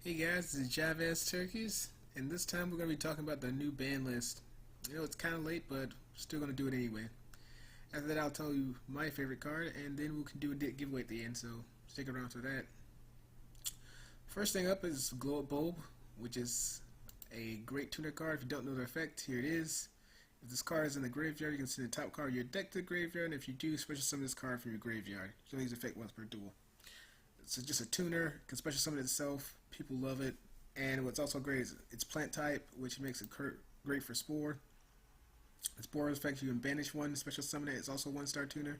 Hey guys, this is Javez Turkeys, and this time we're going to be talking about the new ban list. You know, it's kind of late, but still going to do it anyway. After that, I'll tell you my favorite card, and then we can do a giveaway at the end, so stick around for that. First thing up is Glow Up Bulb, which is a great tuner card. If you don't know the effect, here it is. If this card is in the graveyard, you can send the top card of your deck to the graveyard, and if you do, special summon this card from your graveyard. You can only use the effect once per duel. It's just a tuner, can special summon itself, people love it, and what's also great is it's plant type, which makes it great for Spore. Spore effect, you can banish one, special summon it, it's also a 1-star tuner,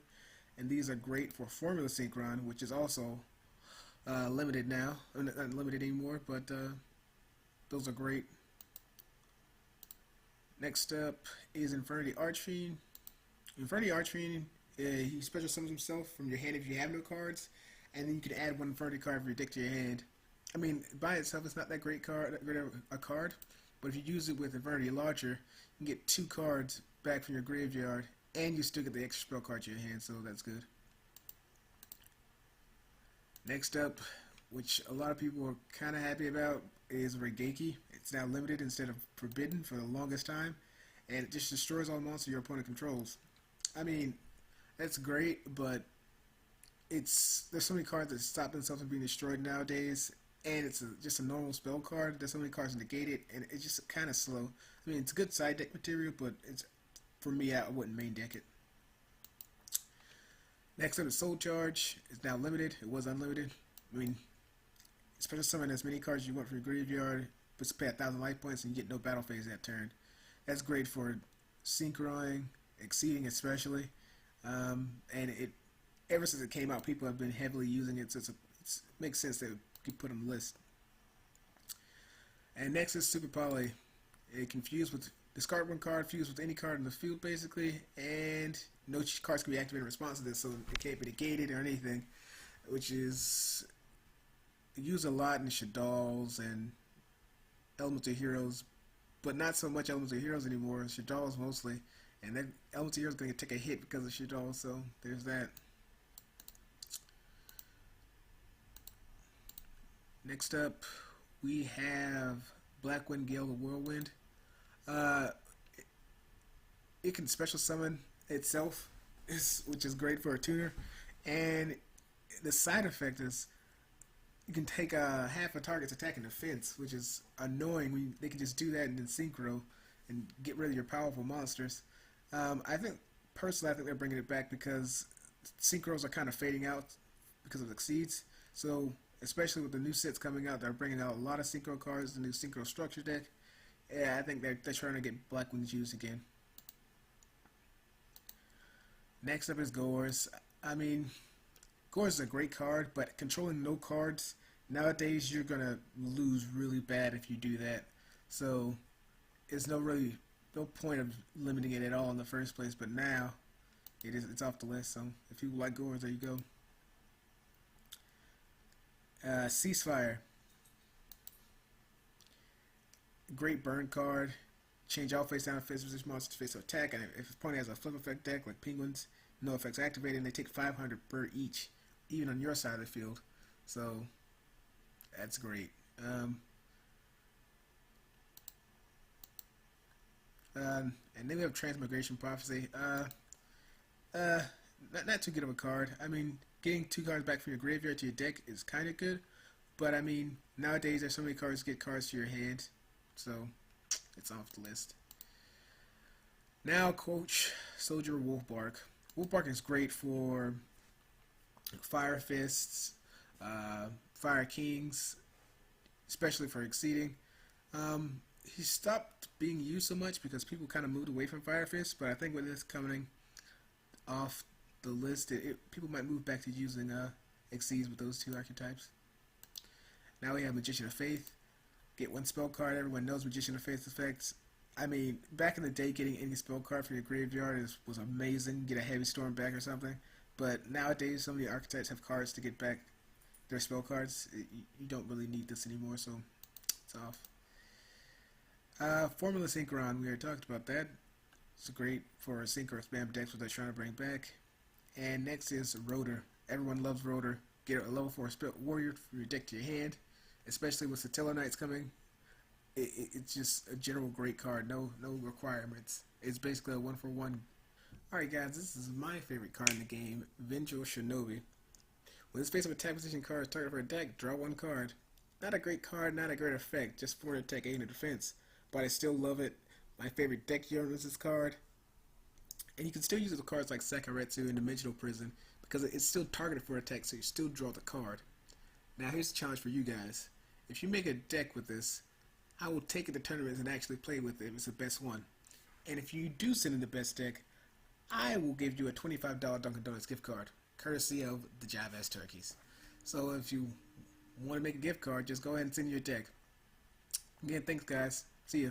and these are great for Formula Synchron, which is also limited now, not limited anymore, but those are great. Next up is Infernity Archfiend. Infernity Archfiend, he special summons himself from your hand if you have no cards, and then you can add one Infernity card from your deck to your hand. I mean, by itself, it's not that great a card, but if you use it with Infernity Launcher, you can get 2 cards back from your graveyard, and you still get the extra spell card to your hand, so that's good. Next up, which a lot of people are kind of happy about, is Regeki. It's now limited instead of forbidden for the longest time, and it just destroys all monsters your opponent controls. I mean, that's great, but there's so many cards that stop themselves from being destroyed nowadays, and it's just a normal spell card. There's so many cards negate it, and it's just kind of slow. I mean, it's good side deck material, but for me, I wouldn't main deck it. Next up is Soul Charge. It's now limited. It was unlimited. I mean, special summon as many cards as you want from your graveyard, but pay 1,000 life points and you get no battle phase that turn. That's great for synchroning, exceeding especially, and it ever since it came out, people have been heavily using it, so it makes sense that it be put on the list. And next is Super Poly. It can fuse with discard one card, fuse with any card in the field basically, and no cards can be activated in response to this, so it can't be negated or anything, which is used a lot in Shaddolls and Elemental Heroes, but not so much Elemental Heroes anymore. Shaddolls mostly, and then Elemental Heroes going to take a hit because of Shaddolls, so there's that. Next up, we have Blackwind Gale the Whirlwind. It can special summon itself, which is great for a tuner. And the side effect is you can take half a target's attack and defense, which is annoying. They can just do that and then synchro and get rid of your powerful monsters. Personally, I think they're bringing it back because synchros are kind of fading out because of Exceeds. So especially with the new sets coming out, they're bringing out a lot of synchro cards, the new synchro structure deck. Yeah, I think they're trying to get Blackwing's used again. Next up is Gores. I mean, Gores is a great card, but controlling no cards, nowadays you're going to lose really bad if you do that. So, it's no point of limiting it at all in the first place, but now it's off the list, so if people like Gores, there you go. Ceasefire. Great burn card. Change all face down effects with this monster's face to attack, and if his opponent has a flip effect deck like Penguins, no effects activated, and they take 500 per each, even on your side of the field. So that's great. And then we have Transmigration Prophecy. Not too good of a card. I mean, getting 2 cards back from your graveyard to your deck is kind of good, but I mean, nowadays there's so many cards to get cards to your hand, so it's off the list. Now, Coach Soldier Wolfbark. Wolfbark is great for Fire Fists, Fire Kings, especially for exceeding. He stopped being used so much because people kind of moved away from Fire Fists, but I think with this coming off the list, people might move back to using Exceeds with those 2 archetypes. Now we have Magician of Faith. Get 1 spell card. Everyone knows Magician of Faith's effects. I mean, back in the day, getting any spell card for your graveyard was amazing. Get a Heavy Storm back or something. But nowadays, so many archetypes have cards to get back their spell cards. You don't really need this anymore, so it's off. Formula Synchron. We already talked about that. It's great for synchro spam decks, what they're trying to bring back. And next is Rotor. Everyone loves Rotor. Get a level 4 warrior from your deck to your hand. especially with Satella Knights coming. It's just a general great card. No requirements. It's basically a 1-for-1. Alright guys, this is my favorite card in the game, Vengeful Shinobi. When this face of attack position card is targeted for a deck, draw one card. Not a great card, not a great effect, just 4 attack, 8 in defense. But I still love it. My favorite deck unit is this card. And you can still use it with cards like Sakaretsu and Dimensional Prison because it's still targeted for attack, so you still draw the card. Now here's the challenge for you guys. If you make a deck with this, I will take it to tournaments and actually play with it if it's the best one. And if you do send in the best deck, I will give you a $25 Dunkin' Donuts gift card, courtesy of the Jive Ass Turkeys. So if you want to make a gift card, just go ahead and send your deck. Again, thanks guys. See ya.